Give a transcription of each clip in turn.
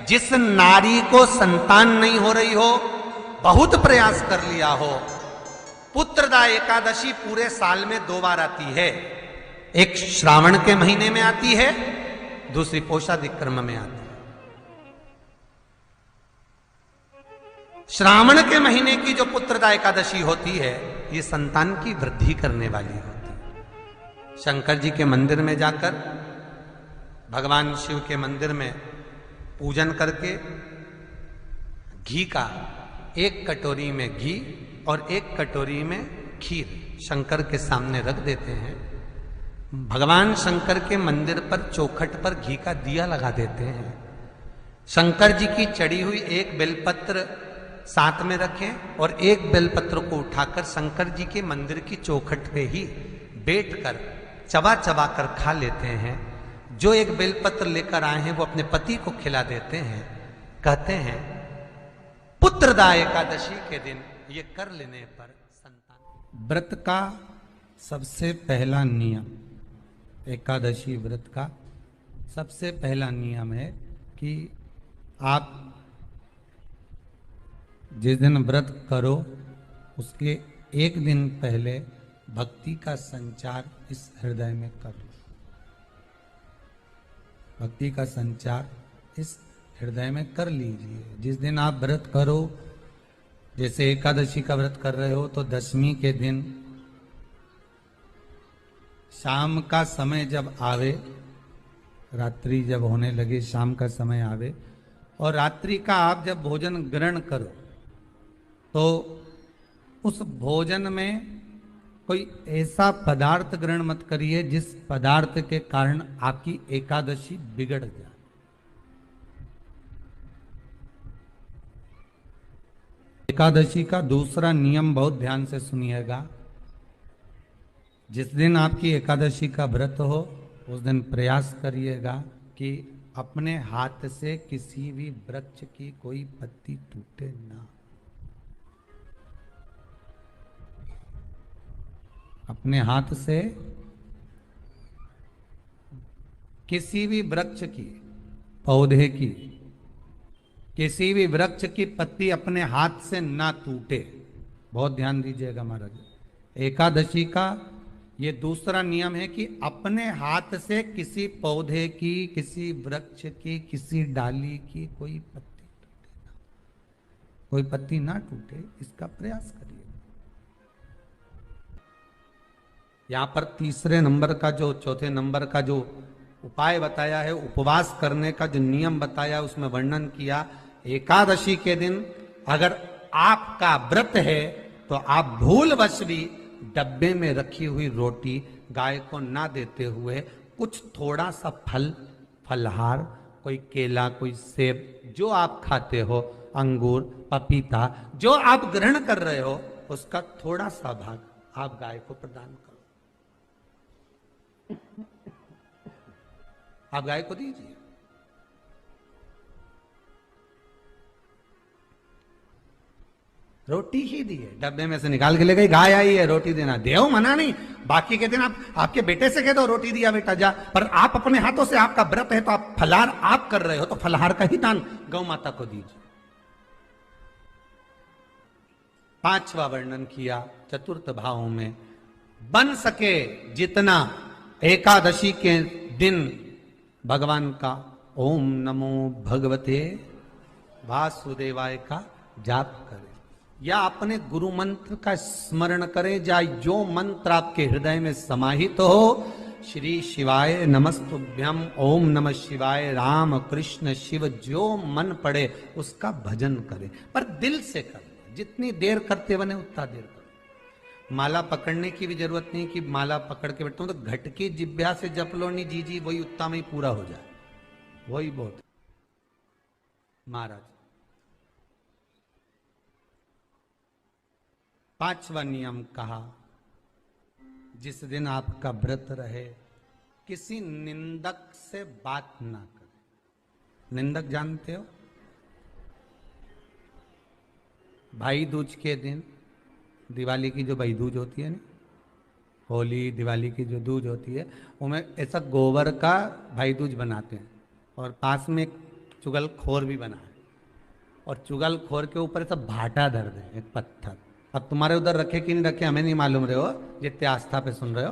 जिस नारी को संतान नहीं हो रही हो, बहुत प्रयास कर लिया हो, पुत्रदा एकादशी पूरे साल में 2 बार आती है। एक श्रावण के महीने में आती है, दूसरी पोषादिक्रम में आती है। श्रावण के महीने की जो पुत्रदा एकादशी होती है, ये संतान की वृद्धि करने वाली होती है। शंकर जी के मंदिर में जाकर, भगवान शिव के मंदिर में पूजन करके घी का 1 कटोरी में घी और 1 कटोरी में खीर शंकर के सामने रख देते हैं। भगवान शंकर के मंदिर पर चौखट पर घी का दिया लगा देते हैं। शंकर जी की चढ़ी हुई 1 बेलपत्र साथ में रखें और 1 बेलपत्र को उठाकर शंकर जी के मंदिर की चौखट पे ही बैठकर चबा चबा कर खा लेते हैं। जो 1 बेलपत्र लेकर आए हैं वो अपने पति को खिला देते हैं। कहते हैं पुत्रदा एकादशी के दिन ये कर लेने पर संतान। व्रत का सबसे पहला नियम, एकादशी व्रत का सबसे पहला नियम है कि आप जिस दिन व्रत करो उसके 1 दिन पहले भक्ति का संचार इस हृदय में करो। भक्ति का संचार इस हृदय में कर लीजिए। जिस दिन आप व्रत करो, जैसे एकादशी का व्रत कर रहे हो तो दशमी के दिन शाम का समय जब आवे, रात्रि जब होने लगे, शाम का समय आवे और रात्रि का आप जब भोजन ग्रहण करो तो उस भोजन में कोई ऐसा पदार्थ ग्रहण मत करिए जिस पदार्थ के कारण आपकी एकादशी बिगड़ जाए। एकादशी का दूसरा नियम बहुत ध्यान से सुनिएगा। जिस दिन आपकी एकादशी का व्रत हो उस दिन प्रयास करिएगा कि अपने हाथ से किसी भी वृक्ष की कोई पत्ती टूटे ना। अपने हाथ से किसी भी वृक्ष की, पौधे की, किसी भी वृक्ष की पत्ती अपने हाथ से ना टूटे। बहुत ध्यान दीजिएगा महाराज। एकादशी का ये दूसरा नियम है कि अपने हाथ से किसी पौधे की, किसी वृक्ष की, किसी डाली की कोई पत्ती टूटे ना, कोई पत्ती ना टूटे, इसका प्रयास करिए। यहां पर तीसरे नंबर का जो, चौथे नंबर का जो उपाय बताया है, उपवास करने का जो नियम बताया, उसमें वर्णन किया। एकादशी के दिन अगर आपका व्रत है तो आप भूलवश भी डब्बे में रखी हुई रोटी गाय को ना देते हुए कुछ थोड़ा सा फल, फलहार, कोई केला, कोई सेब, जो आप खाते हो, अंगूर, पपीता, जो आप ग्रहण कर रहे हो, उसका थोड़ा सा भाग आप गाय को प्रदान करो। आप गाय को दीजिए। रोटी ही दी है, डब्बे में से निकाल के ले गई, गाय आई है, रोटी देना, देव मना नहीं। बाकी के दिन आप आपके बेटे से कह दो रोटी दिया बेटा जा, पर आप अपने हाथों से, आपका व्रत है तो आप फलाहार आप कर रहे हो तो फलाहार का ही दान गौ माता को दीजिए। 5वां वर्णन किया चतुर्थ भाव में, बन सके जितना एकादशी के दिन भगवान का ओम नमो भगवते वासुदेवाय का जाप करें या अपने गुरु मंत्र का स्मरण करें, या जो मंत्र आपके हृदय में समाहित हो, श्री शिवाय नमस्तुभ्यम, ओम नमः शिवाय, राम कृष्ण शिव, जो मन पड़े उसका भजन करें, पर दिल से करें। जितनी देर करते बने उतना देर करें। माला पकड़ने की भी जरूरत नहीं कि माला पकड़ के बैठता हूं तो घटकी जिब्या से जप लो, नहीं जी जी, वही उतना में ही पूरा हो जाए, वही बहुत। महाराज 5वां नियम कहा, जिस दिन आपका व्रत रहे किसी निंदक से बात ना करें। निंदक जानते हो? भाई दूज के दिन, दिवाली की जो भाई दूज होती है ना, होली दिवाली की जो दूज होती है, उनमें ऐसा गोबर का भाई दूज बनाते हैं और पास में एक चुगलखोर भी बना है, और चुगलखोर के ऊपर सब भाटा धर दे, एक पत्थर। अब तुम्हारे उधर रखे कि नहीं रखे हमें नहीं मालूम रहे हो, जितने आस्था पे सुन रहे हो,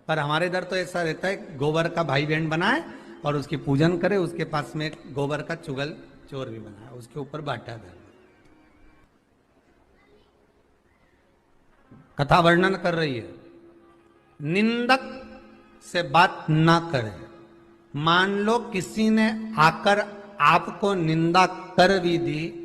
पर हमारे इधर तो ऐसा रहता है, गोबर का भाई बहन बनाए और उसकी पूजन करे, उसके पास में एक गोबर का चुगल चोर भी बनाए, उसके ऊपर भाटा धर। कथा वर्णन कर रही है, निंदक से बात ना करें। मान लो किसी ने आकर आपको निंदा कर भी दी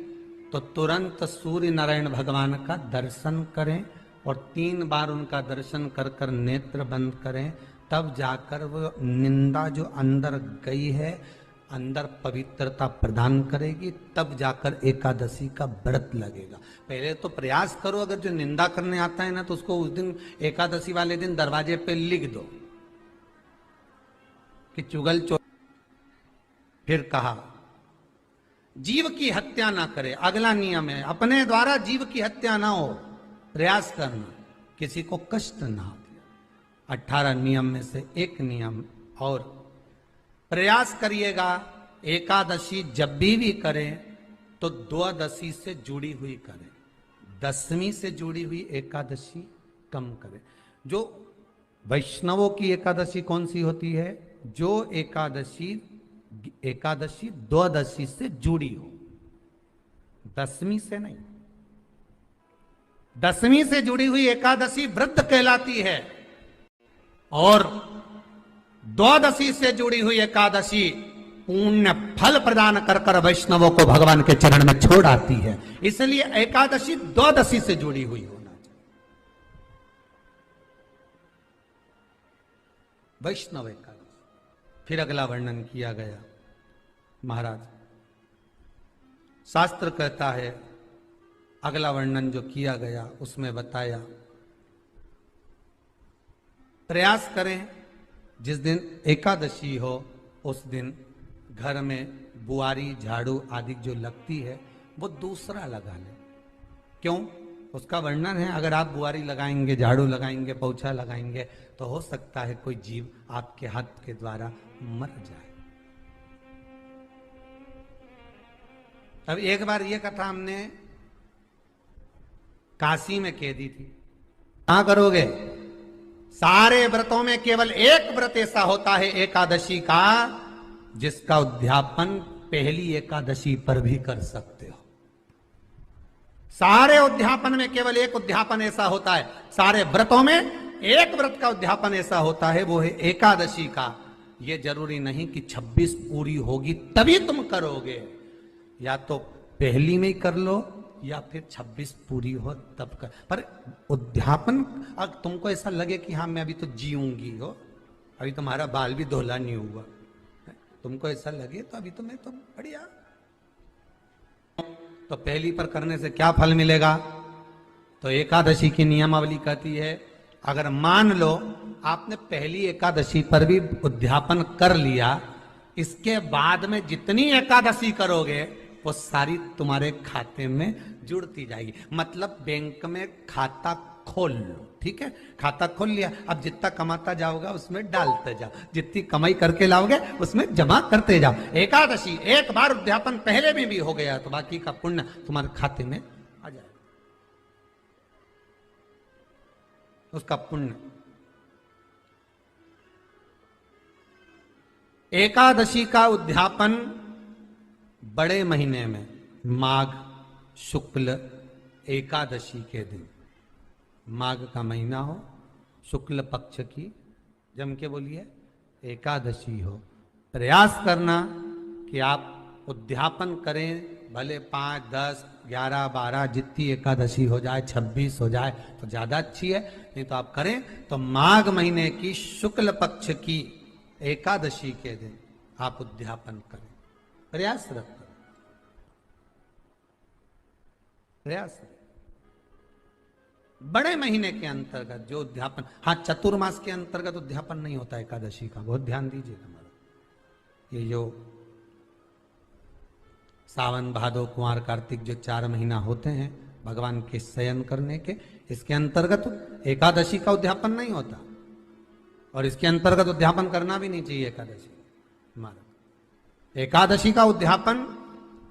तो तुरंत सूर्य नारायण भगवान का दर्शन करें और 3 बार उनका दर्शन कर कर नेत्र बंद करें, तब जाकर वो निंदा जो अंदर गई है अंदर पवित्रता प्रदान करेगी, तब जाकर एकादशी का व्रत लगेगा। पहले तो प्रयास करो, अगर जो निंदा करने आता है ना तो उसको उस दिन एकादशी वाले दिन दरवाजे पे लिख दो कि चुगल चोर। फिर कहा जीव की हत्या ना करे, अगला नियम है अपने द्वारा जीव की हत्या ना हो, प्रयास करना, किसी को कष्ट ना दे। 18 नियम में से एक नियम और, प्रयास करिएगा एकादशी जब भी करें तो द्वादशी से जुड़ी हुई करें, 10वीं से जुड़ी हुई एकादशी कम करें। जो वैष्णवों की एकादशी कौन सी होती है? जो एकादशी द्वादशी से जुड़ी हो, 10वीं से नहीं। 10वीं से जुड़ी हुई एकादशी व्रत कहलाती है, और द्वादशी से जुड़ी हुई एकादशी पुण्य फल प्रदान कर कर वैष्णवों को भगवान के चरण में छोड़ आती है। इसलिए एकादशी द्वादशी से जुड़ी हुई होना चाहिए। वैष्णव एकादशी। फिर अगला वर्णन किया गया, महाराज शास्त्र कहता है, अगला वर्णन जो किया गया उसमें बताया, प्रयास करें जिस दिन एकादशी हो उस दिन घर में बुआरी झाड़ू आदि जो लगती है वो दूसरा लगा लें। क्यों? उसका वर्णन है, अगर आप बुआरी लगाएंगे, झाड़ू लगाएंगे, पोछा लगाएंगे तो हो सकता है कोई जीव आपके हाथ के द्वारा मर जाए। अब एक बार ये कथा हमने काशी में कह दी थी। कहां करोगे? सारे व्रतों में केवल एक व्रत ऐसा होता है एकादशी का, जिसका उद्यापन पहली एकादशी पर भी कर सकते हो। सारे उद्यापन में केवल एक उद्यापन ऐसा होता है, सारे व्रतों में एक व्रत का उद्यापन ऐसा होता है, वो है एकादशी का। ये जरूरी नहीं कि 26 पूरी होगी तभी तुम करोगे, या तो पहली में ही कर लो या फिर 26 पूरी हो तब कर। पर उद्यापन, अगर तुमको ऐसा लगे कि हाँ मैं अभी तो जीऊंगी हो, अभी तुम्हारा बाल भी धोला नहीं हुआ, तुमको ऐसा लगे तो अभी तो मैं तो बढ़िया, तो पहली पर करने से क्या फल मिलेगा? तो एकादशी की नियमावली कहती है, अगर मान लो आपने पहली एकादशी पर भी उद्यापन कर लिया, इसके बाद में जितनी एकादशी करोगे वो सारी तुम्हारे खाते में जुड़ती जाएगी। मतलब बैंक में खाता खोल लो, ठीक है? खाता खोल लिया, अब जितना कमाता जाओगा उसमें डालते जाओ, जितनी कमाई करके लाओगे उसमें जमा करते जाओ। एकादशी एक बार उद्यापन पहले में भी हो गया तो बाकी का पुण्य तुम्हारे खाते में आ जाएगा, उसका पुण्य। एकादशी का उद्यापन बड़े महीने में माघ शुक्ल एकादशी के दिन, माघ का महीना हो, शुक्ल पक्ष की, जम के बोलिए, एकादशी हो, प्रयास करना कि आप उद्यापन करें, भले 5, 10, 11, 12 जितनी एकादशी हो जाए, 26 हो जाए तो ज्यादा अच्छी है, नहीं तो आप करें तो माघ महीने की शुक्ल पक्ष की एकादशी के दिन आप उद्यापन करें, प्रयासरत करें, प्रयास। बड़े महीने के अंतर्गत जो उद्यापन, हाँ चतुर्मास के अंतर्गत उद्यापन नहीं होता एकादशी का, बहुत ध्यान दीजिएगा हमारा। ये जो सावन भादो कुंवर कार्तिक जो 4 महीना होते हैं भगवान के शयन करने के, इसके अंतर्गत एकादशी का उद्यापन नहीं होता, और इसके अंतर्गत उद्यापन करना भी नहीं चाहिए एकादशी हमारा। एकादशी का उद्यापन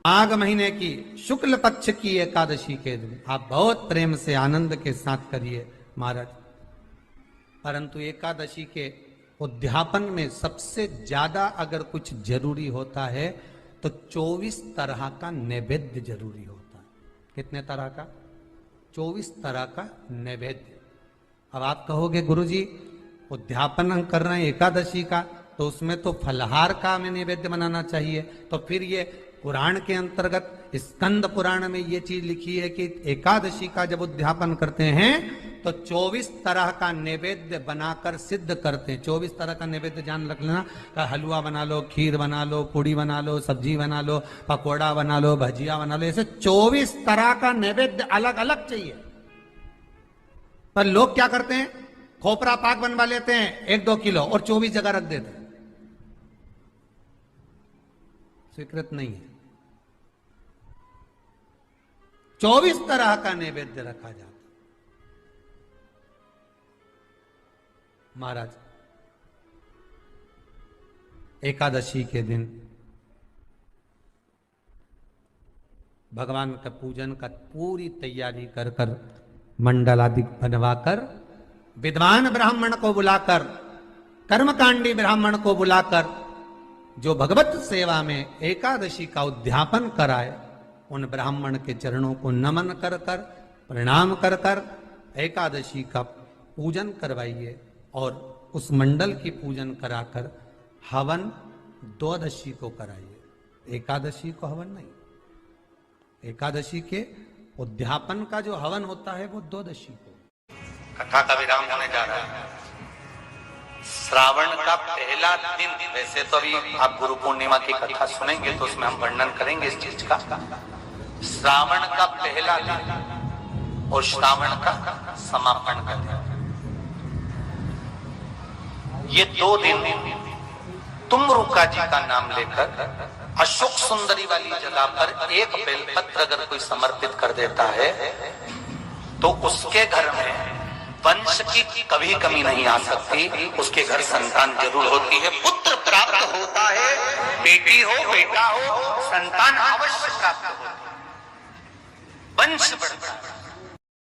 माघ महीने की शुक्ल पक्ष की एकादशी के दिन आप बहुत प्रेम से आनंद के साथ करिए महाराज। परंतु एकादशी के उद्यापन में सबसे ज्यादा अगर कुछ जरूरी होता है तो 24 तरह का नैवेद्य जरूरी होता है। कितने तरह का? 24 तरह का नैवेद्य। अब आप कहोगे गुरुजी उद्यापन हम कर रहे हैं एकादशी का, तो उसमें तो फलहार का हमें नैवेद्य बनाना चाहिए। तो फिर ये पुराण के अंतर्गत स्कंद पुराण में ये चीज लिखी है कि एकादशी का जब उद्यापन करते हैं तो 24 तरह का नैवेद्य बनाकर सिद्ध करते हैं। 24 तरह का नैवेद्य जान रख लेना, हलवा बना लो, खीर बना लो, पूड़ी बना लो, सब्जी बना लो, पकौड़ा बना लो, भजिया बना लो, ऐसे 24 तरह का नैवेद्य अलग अलग चाहिए। पर लोग क्या करते हैं, खोपरा पाक बनवा लेते हैं 1-2 किलो और 24 जगह रख देते हैं। स्वीकृत नहीं है। 24 तरह का नैवेद्य रखा जाता। महाराज एकादशी के दिन भगवान का पूजन का पूरी तैयारी कर कर मंडल आदि बनवाकर विद्वान ब्राह्मण को बुलाकर, कर्मकांडी ब्राह्मण को बुलाकर जो भगवत सेवा में एकादशी का उद्यापन कराए, उन ब्राह्मण के चरणों को नमन कर कर, प्रणाम कर कर एकादशी का पूजन करवाइए और उस मंडल की पूजन कराकर हवन द्वादशी को कराइए। एकादशी को हवन नहीं। एकादशी के उद्यापन का जो हवन होता है वो द्वादशी को। कथा का विराम होने जा रहा है। श्रावण का पहला दिन, वैसे तो अभी आप गुरु पूर्णिमा की कथा सुनेंगे तो उसमें हम वर्णन करेंगे इस चीज का। श्रावण का पहला दिन और श्रावण का समापन का दिन, ये 2 दिन तुमरुका जी का नाम लेकर अशोक सुंदरी वाली जगह पर एक बेलपत्र अगर कोई समर्पित कर देता है तो उसके घर में वंश की कभी कमी नहीं आ सकती। उसके घर संतान जरूर होती है, पुत्र प्राप्त होता है, बेटी हो बेटा हो संतान अवश्य प्राप्त होता है, वंश बढ़ता है।